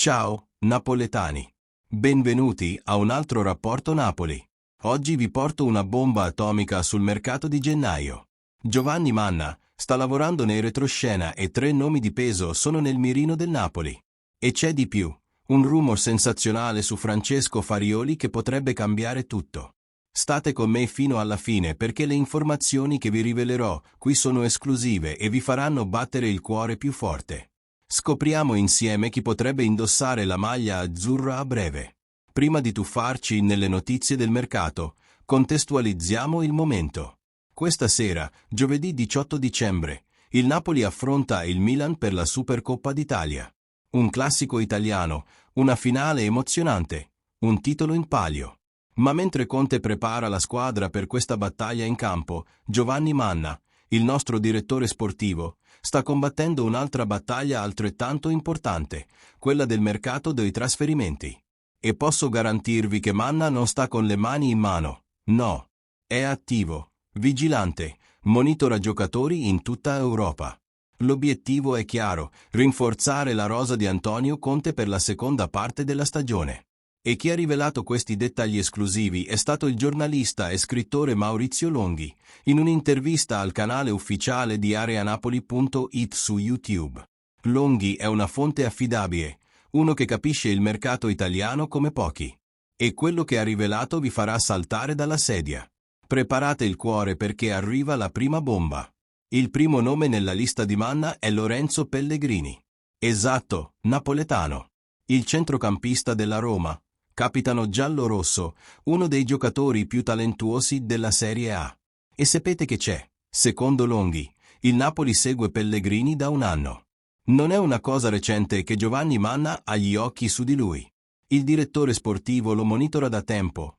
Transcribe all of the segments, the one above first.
Ciao, napoletani. Benvenuti a un altro rapporto Napoli. Oggi vi porto una bomba atomica sul mercato di gennaio. Giovanni Manna sta lavorando nei retroscena e 3 nomi di peso sono nel mirino del Napoli. E c'è di più, un rumor sensazionale su Francesco Farioli che potrebbe cambiare tutto. State con me fino alla fine perché le informazioni che vi rivelerò qui sono esclusive e vi faranno battere il cuore più forte. Scopriamo insieme chi potrebbe indossare la maglia azzurra a breve. Prima di tuffarci nelle notizie del mercato, contestualizziamo il momento. Questa sera, giovedì 18 dicembre, il Napoli affronta il Milan per la Supercoppa d'Italia. Un classico italiano, una finale emozionante, un titolo in palio. Ma mentre Conte prepara la squadra per questa battaglia in campo, Giovanni Manna, il nostro direttore sportivo, sta combattendo un'altra battaglia altrettanto importante, quella del mercato dei trasferimenti. E posso garantirvi che Manna non sta con le mani in mano, no. È attivo, vigilante, monitora giocatori in tutta Europa. L'obiettivo è chiaro, rinforzare la rosa di Antonio Conte per la seconda parte della stagione. E chi ha rivelato questi dettagli esclusivi è stato il giornalista e scrittore Maurizio Longhi, in un'intervista al canale ufficiale di areanapoli.it su YouTube. Longhi è una fonte affidabile, uno che capisce il mercato italiano come pochi. E quello che ha rivelato vi farà saltare dalla sedia. Preparate il cuore perché arriva la prima bomba. Il primo nome nella lista di Manna è Lorenzo Pellegrini. Esatto, napoletano. Il centrocampista della Roma, capitano giallo-rosso, uno dei giocatori più talentuosi della Serie A. E sapete che c'è? Secondo Longhi, il Napoli segue Pellegrini da un anno. Non è una cosa recente che Giovanni Manna ha gli occhi su di lui. Il direttore sportivo lo monitora da tempo.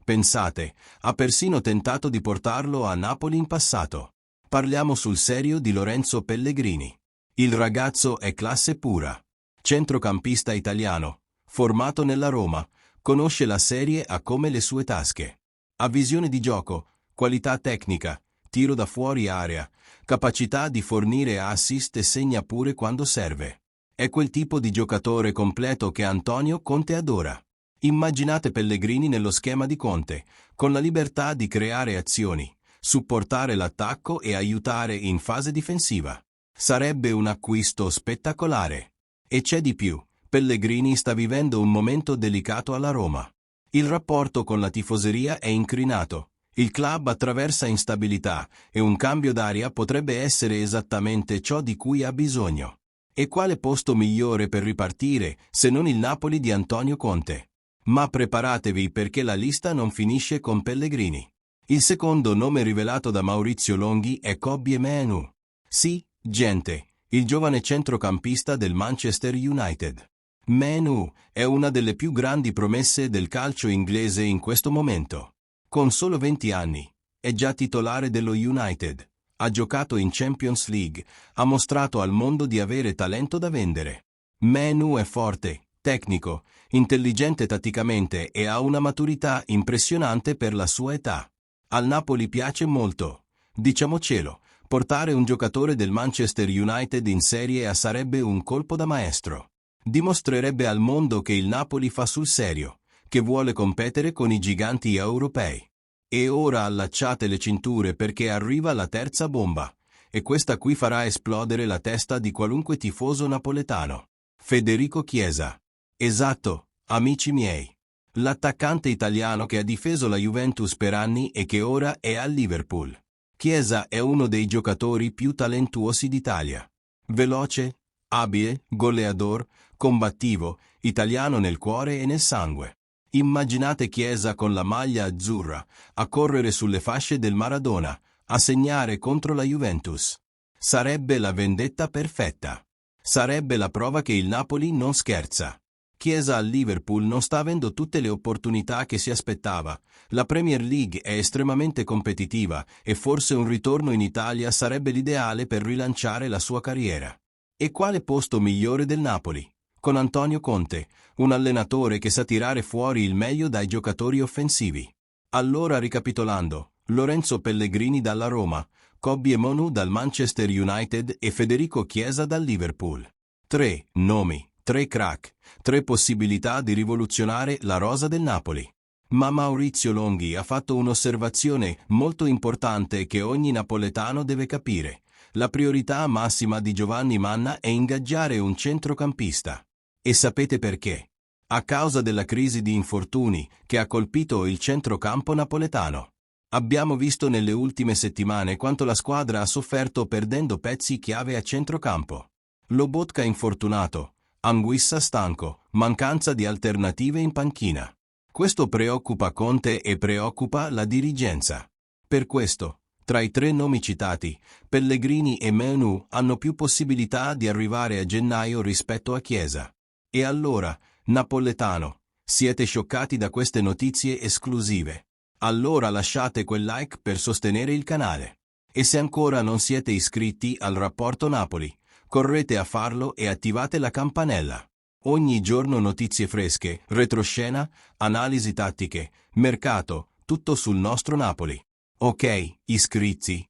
Pensate, ha persino tentato di portarlo a Napoli in passato. Parliamo sul serio di Lorenzo Pellegrini. Il ragazzo è classe pura. Centrocampista italiano, formato nella Roma, conosce la Serie A come le sue tasche. Ha visione di gioco, qualità tecnica, tiro da fuori area, capacità di fornire assist e segna pure quando serve. È quel tipo di giocatore completo che Antonio Conte adora. Immaginate Pellegrini nello schema di Conte, con la libertà di creare azioni, supportare l'attacco e aiutare in fase difensiva. Sarebbe un acquisto spettacolare. E c'è di più. Pellegrini sta vivendo un momento delicato alla Roma. Il rapporto con la tifoseria è incrinato, il club attraversa instabilità e un cambio d'aria potrebbe essere esattamente ciò di cui ha bisogno. E quale posto migliore per ripartire se non il Napoli di Antonio Conte? Ma preparatevi perché la lista non finisce con Pellegrini. Il secondo nome rivelato da Maurizio Longhi è Kobbie Mainoo. Sì, gente, il giovane centrocampista del Manchester United. Mainoo è una delle più grandi promesse del calcio inglese in questo momento. Con solo 20 anni, è già titolare dello United, ha giocato in Champions League, ha mostrato al mondo di avere talento da vendere. Mainoo è forte, tecnico, intelligente tatticamente e ha una maturità impressionante per la sua età. Al Napoli piace molto, diciamocelo, portare un giocatore del Manchester United in Serie A sarebbe un colpo da maestro. Dimostrerebbe al mondo che il Napoli fa sul serio, che vuole competere con i giganti europei. E ora allacciate le cinture perché arriva la terza bomba, e questa qui farà esplodere la testa di qualunque tifoso napoletano. Federico Chiesa. Esatto, amici miei. L'attaccante italiano che ha difeso la Juventus per anni e che ora è al Liverpool. Chiesa è uno dei giocatori più talentuosi d'Italia. Veloce, abile, goleador, combattivo, italiano nel cuore e nel sangue. Immaginate Chiesa con la maglia azzurra, a correre sulle fasce del Maradona, a segnare contro la Juventus. Sarebbe la vendetta perfetta. Sarebbe la prova che il Napoli non scherza. Chiesa al Liverpool non sta avendo tutte le opportunità che si aspettava. La Premier League è estremamente competitiva e forse un ritorno in Italia sarebbe l'ideale per rilanciare la sua carriera. E quale posto migliore del Napoli? Con Antonio Conte, un allenatore che sa tirare fuori il meglio dai giocatori offensivi. Allora ricapitolando, Lorenzo Pellegrini dalla Roma, Kobbie Mainoo dal Manchester United e Federico Chiesa dal Liverpool. 3 nomi, 3 crack, 3 possibilità di rivoluzionare la rosa del Napoli. Ma Maurizio Longhi ha fatto un'osservazione molto importante che ogni napoletano deve capire. La priorità massima di Giovanni Manna è ingaggiare un centrocampista. E sapete perché? A causa della crisi di infortuni che ha colpito il centrocampo napoletano. Abbiamo visto nelle ultime settimane quanto la squadra ha sofferto perdendo pezzi chiave a centrocampo. Lobotka infortunato, Anguissa stanco, mancanza di alternative in panchina. Questo preoccupa Conte e preoccupa la dirigenza. Per questo, tra i 3 nomi citati, Pellegrini e Menu hanno più possibilità di arrivare a gennaio rispetto a Chiesa. E allora, napoletano, siete scioccati da queste notizie esclusive? Allora lasciate quel like per sostenere il canale. E se ancora non siete iscritti al Rapporto Napoli, correte a farlo e attivate la campanella. Ogni giorno notizie fresche, retroscena, analisi tattiche, mercato, tutto sul nostro Napoli. Ok, iscritti?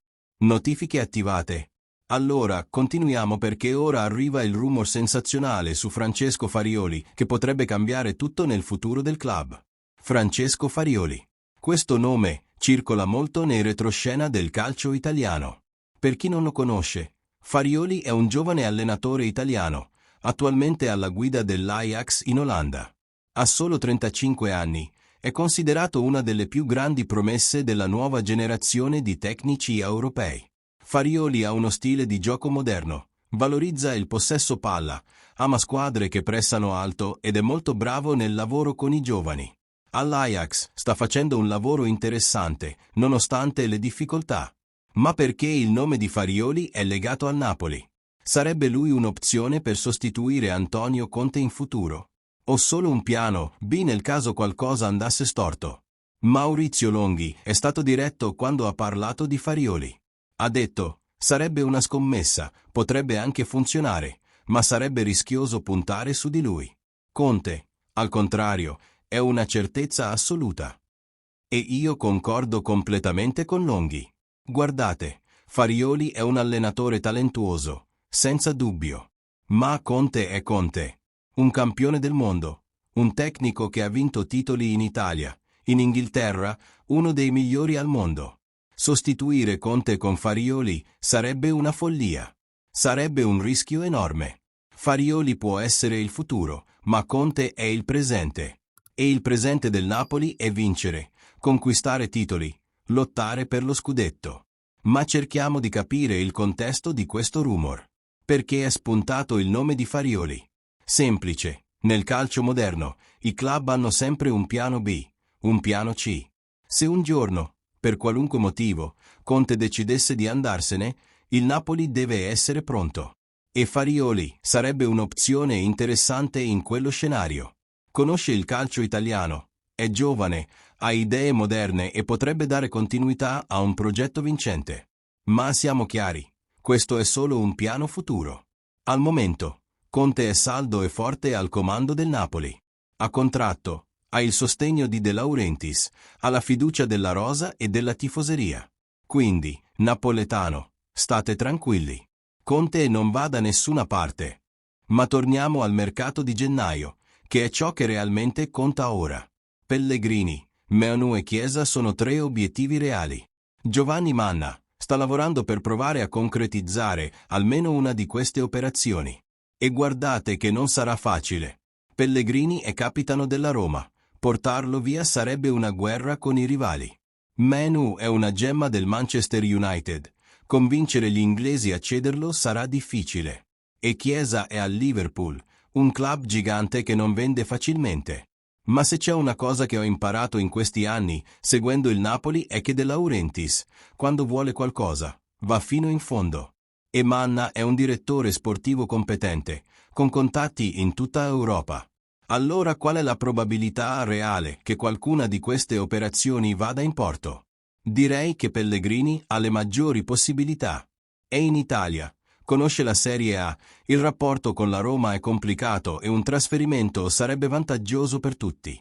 Notifiche attivate? Allora, continuiamo perché ora arriva il rumor sensazionale su Francesco Farioli che potrebbe cambiare tutto nel futuro del club. Francesco Farioli. Questo nome circola molto nei retroscena del calcio italiano. Per chi non lo conosce, Farioli è un giovane allenatore italiano, attualmente alla guida dell'Ajax in Olanda. Ha solo 35 anni, è considerato una delle più grandi promesse della nuova generazione di tecnici europei. Farioli ha uno stile di gioco moderno, valorizza il possesso palla, ama squadre che pressano alto ed è molto bravo nel lavoro con i giovani. All'Ajax sta facendo un lavoro interessante, nonostante le difficoltà. Ma perché il nome di Farioli è legato al Napoli? Sarebbe lui un'opzione per sostituire Antonio Conte in futuro? O solo un piano B nel caso qualcosa andasse storto? Maurizio Longhi è stato diretto quando ha parlato di Farioli. Ha detto, sarebbe una scommessa, potrebbe anche funzionare, ma sarebbe rischioso puntare su di lui. Conte, al contrario, è una certezza assoluta. E io concordo completamente con Longhi. Guardate, Farioli è un allenatore talentuoso, senza dubbio. Ma Conte è Conte. Un campione del mondo, un tecnico che ha vinto titoli in Italia, in Inghilterra, uno dei migliori al mondo. Sostituire Conte con Farioli sarebbe una follia. Sarebbe un rischio enorme. Farioli può essere il futuro, ma Conte è il presente. E il presente del Napoli è vincere, conquistare titoli, lottare per lo scudetto. Ma cerchiamo di capire il contesto di questo rumor. Perché è spuntato il nome di Farioli? Semplice, nel calcio moderno, i club hanno sempre un piano B, un piano C. Se un giorno, per qualunque motivo, Conte decidesse di andarsene, il Napoli deve essere pronto. E Farioli sarebbe un'opzione interessante in quello scenario. Conosce il calcio italiano, è giovane, ha idee moderne e potrebbe dare continuità a un progetto vincente. Ma siamo chiari, questo è solo un piano futuro. Al momento, Conte è saldo e forte al comando del Napoli. Ha contratto, ha il sostegno di De Laurentiis, ha la fiducia della rosa e della tifoseria. Quindi, napoletano, state tranquilli. Conte non va da nessuna parte. Ma torniamo al mercato di gennaio, che è ciò che realmente conta ora. Pellegrini, Menu e Chiesa sono 3 obiettivi reali. Giovanni Manna sta lavorando per provare a concretizzare almeno una di queste operazioni. E guardate che non sarà facile. Pellegrini è capitano della Roma. Portarlo via sarebbe una guerra con i rivali. Menu è una gemma del Manchester United. Convincere gli inglesi a cederlo sarà difficile. E Chiesa è al Liverpool, un club gigante che non vende facilmente. Ma se c'è una cosa che ho imparato in questi anni, seguendo il Napoli, è che De Laurentiis, quando vuole qualcosa, va fino in fondo. E Manna è un direttore sportivo competente, con contatti in tutta Europa. Allora qual è la probabilità reale che qualcuna di queste operazioni vada in porto? Direi che Pellegrini ha le maggiori possibilità. È in Italia. Conosce la Serie A, il rapporto con la Roma è complicato e un trasferimento sarebbe vantaggioso per tutti.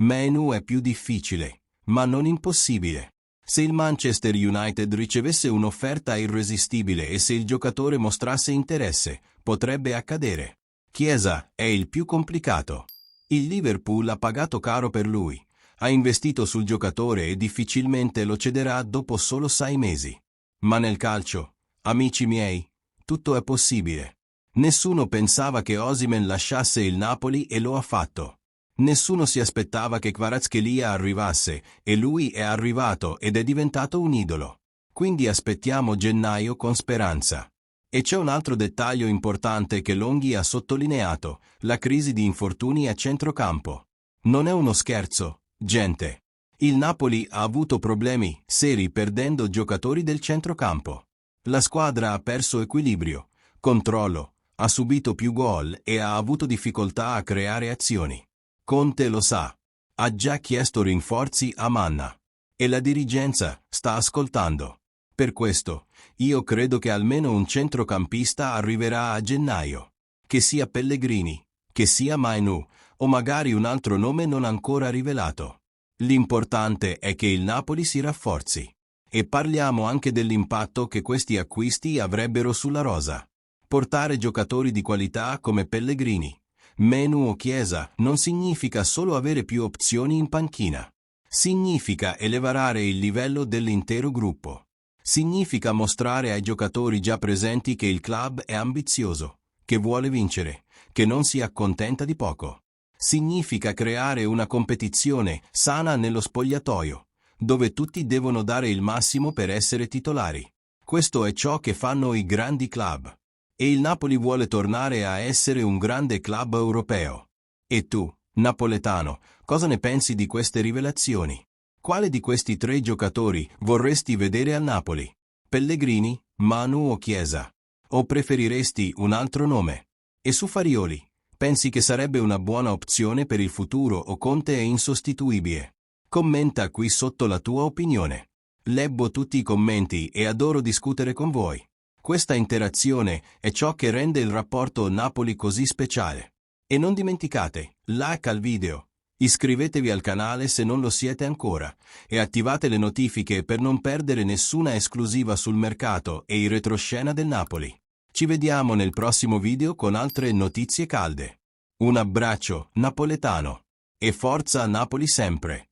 Menu è più difficile, ma non impossibile. Se il Manchester United ricevesse un'offerta irresistibile e se il giocatore mostrasse interesse, potrebbe accadere. Chiesa è il più complicato. Il Liverpool ha pagato caro per lui, ha investito sul giocatore e difficilmente lo cederà dopo solo 6 mesi. Ma nel calcio, amici miei, tutto è possibile. Nessuno pensava che Osimhen lasciasse il Napoli e lo ha fatto. Nessuno si aspettava che Kvaratskhelia arrivasse e lui è arrivato ed è diventato un idolo. Quindi aspettiamo gennaio con speranza. E c'è un altro dettaglio importante che Longhi ha sottolineato, la crisi di infortuni a centrocampo. Non è uno scherzo, gente. Il Napoli ha avuto problemi seri perdendo giocatori del centrocampo. La squadra ha perso equilibrio, controllo, ha subito più gol e ha avuto difficoltà a creare azioni. Conte lo sa. Ha già chiesto rinforzi a Manna. E la dirigenza sta ascoltando. Per questo, io credo che almeno un centrocampista arriverà a gennaio. Che sia Pellegrini, che sia Mainu, o magari un altro nome non ancora rivelato. L'importante è che il Napoli si rafforzi. E parliamo anche dell'impatto che questi acquisti avrebbero sulla rosa. Portare giocatori di qualità come Pellegrini, Menu o Chiesa non significa solo avere più opzioni in panchina. Significa elevare il livello dell'intero gruppo. Significa mostrare ai giocatori già presenti che il club è ambizioso, che vuole vincere, che non si accontenta di poco. Significa creare una competizione sana nello spogliatoio, dove tutti devono dare il massimo per essere titolari. Questo è ciò che fanno i grandi club. E il Napoli vuole tornare a essere un grande club europeo. E tu, napoletano, cosa ne pensi di queste rivelazioni? Quale di questi 3 giocatori vorresti vedere al Napoli? Pellegrini, Manu o Chiesa? O preferiresti un altro nome? E su Farioli, pensi che sarebbe una buona opzione per il futuro o Conte è insostituibile? Commenta qui sotto la tua opinione. Leggo tutti i commenti e adoro discutere con voi. Questa interazione è ciò che rende il rapporto Napoli così speciale. E non dimenticate, like al video, iscrivetevi al canale se non lo siete ancora e attivate le notifiche per non perdere nessuna esclusiva sul mercato e il retroscena del Napoli. Ci vediamo nel prossimo video con altre notizie calde. Un abbraccio napoletano. E forza Napoli sempre!